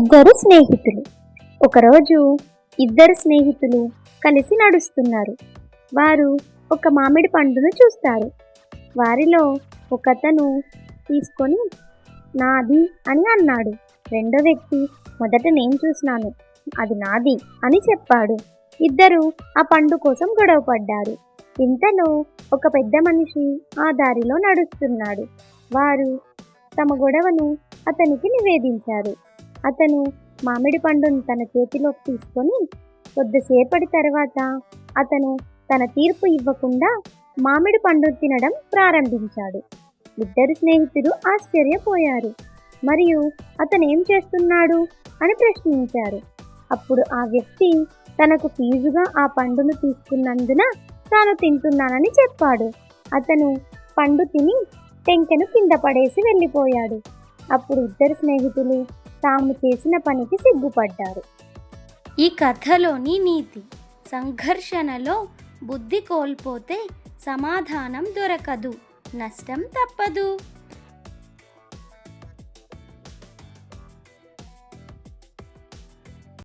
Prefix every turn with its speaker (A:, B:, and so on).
A: ఇద్దరు స్నేహితులు. ఒకరోజు ఇద్దరు స్నేహితులు కలిసి నడుస్తున్నారు. వారు ఒక మామిడి పండును చూస్తారు. వారిలో ఒకతను తీసుకొని నాది అని అన్నాడు. రెండో వ్యక్తి మొదట నేను చూసినాను, అది నాది అని చెప్పాడు. ఇద్దరు ఆ పండు కోసం గొడవ పడ్డారు. ఇంతలో ఒక పెద్ద మనిషి ఆ దారిలో నడుస్తున్నాడు. వారు తమ గొడవను అతనికి నివేదించారు. అతను మామిడి పండును తన చేతిలోకి తీసుకొని కొద్దిసేపటి తర్వాత అతను తన తీర్పు ఇవ్వకుండా మామిడి పండును తినడం ప్రారంభించాడు. ఇద్దరు స్నేహితులు ఆశ్చర్యపోయారు మరియు అతను ఏం చేస్తున్నాడు అని ప్రశ్నించారు. అప్పుడు ఆ వ్యక్తి తనకు ఫీజుగా ఆ పండును తీసుకున్నందున తాను తింటున్నానని చెప్పాడు. అతను పండు తిని టెంకెను కింద పడేసి వెళ్ళిపోయాడు. అప్పుడు ఇద్దరు స్నేహితులు తాము చేసిన పనికి సిగ్గుపడ్డారు.
B: ఈ కథలోని నీతి: సంఘర్షణలో బుద్ధి కోల్పోతే సమాధానం దొరకదు, నష్టం తప్పదు.